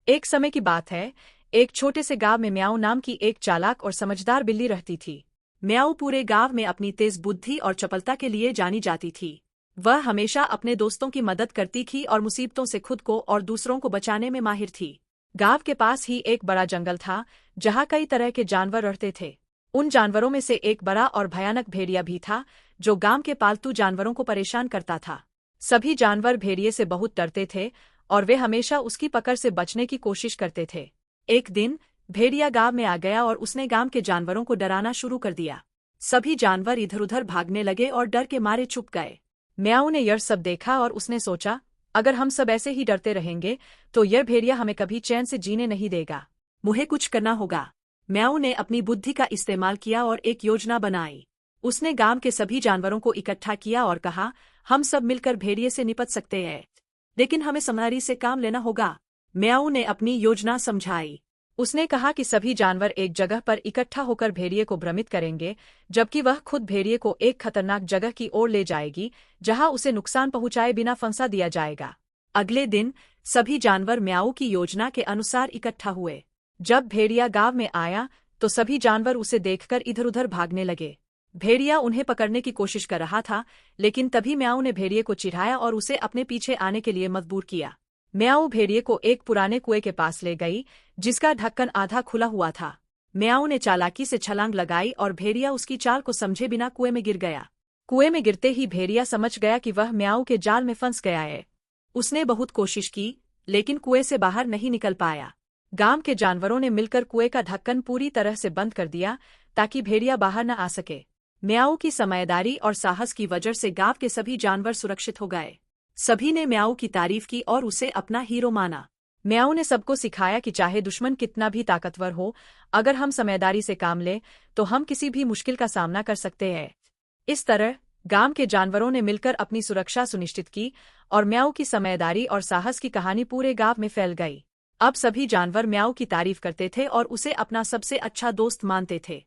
एक समय की बात है, एक छोटे से गांव में म्याऊ नाम की एक चालाक और समझदार बिल्ली रहती थी। म्याऊ पूरे गांव में अपनी तेज बुद्धि और चपलता के लिए जानी जाती थी। वह हमेशा अपने दोस्तों की मदद करती थी और मुसीबतों से खुद को और दूसरों को बचाने में माहिर थी। गांव के पास ही एक बड़ा जंगल था, जहां कई तरह के जानवर रहते थे। उन जानवरों में से एक बड़ा और भयानक भेड़िया भी था, जो गांव के पालतू जानवरों को परेशान करता था। सभी जानवर भेड़िए से बहुत डरते थे और वे हमेशा उसकी पकड़ से बचने की कोशिश करते थे। एक दिन भेड़िया गांव में आ गया और उसने गांव के जानवरों को डराना शुरू कर दिया। सभी जानवर इधर उधर भागने लगे और डर के मारे चुप गए। म्याऊ ने यह सब देखा और उसने सोचा, अगर हम सब ऐसे ही डरते रहेंगे तो यह भेड़िया हमें कभी चैन से जीने नहीं देगा। मुझे कुछ करना होगा। म्याऊ ने अपनी बुद्धि का इस्तेमाल किया और एक योजना बनाई। उसने गांव के सभी जानवरों को इकट्ठा किया और कहा, हम सब मिलकर भेड़िए से निपट सकते हैं, लेकिन हमें समझदारी से काम लेना होगा। म्याऊ ने अपनी योजना समझाई। उसने कहा कि सभी जानवर एक जगह पर इकट्ठा होकर भेड़िए को भ्रमित करेंगे, जबकि वह खुद भेड़िए को एक खतरनाक जगह की ओर ले जाएगी, जहां उसे नुकसान पहुंचाए बिना फंसा दिया जाएगा। अगले दिन सभी जानवर म्याऊ की योजना के अनुसार इकट्ठा हुए। जब भेड़िया गांव में आया तो सभी जानवर उसे देखकर इधर उधर भागने लगे। भेड़िया उन्हें पकड़ने की कोशिश कर रहा था, लेकिन तभी म्याऊ ने भेड़िए को चिढ़ाया और उसे अपने पीछे आने के लिए मजबूर किया। म्याऊ भेड़िए को एक पुराने कुएं के पास ले गई, जिसका ढक्कन आधा खुला हुआ था। म्याऊ ने चालाकी से छलांग लगाई और भेड़िया उसकी चाल को समझे बिना कुएं में गिर गया। कुएं में गिरते ही भेड़िया समझ गया कि वह म्याऊ के जाल में फंस गया है। उसने बहुत कोशिश की, लेकिन कुएं से बाहर नहीं निकल पाया। गांव के जानवरों ने मिलकर कुएं का ढक्कन पूरी तरह से बंद कर दिया, ताकि भेड़िया बाहर न आ सके। म्याऊ की समझदारी और साहस की वजह से गांव के सभी जानवर सुरक्षित हो गए। सभी ने म्याऊ की तारीफ की और उसे अपना हीरो माना। म्याऊ ने सबको सिखाया कि चाहे दुश्मन कितना भी ताकतवर हो, अगर हम समझदारी से काम लें तो हम किसी भी मुश्किल का सामना कर सकते हैं। इस तरह गांव के जानवरों ने मिलकर अपनी सुरक्षा सुनिश्चित की और म्याऊ की समझदारी और साहस की कहानी पूरे गांव में फैल गई। अब सभी जानवर म्याऊ की तारीफ करते थे और उसे अपना सबसे अच्छा दोस्त मानते थे।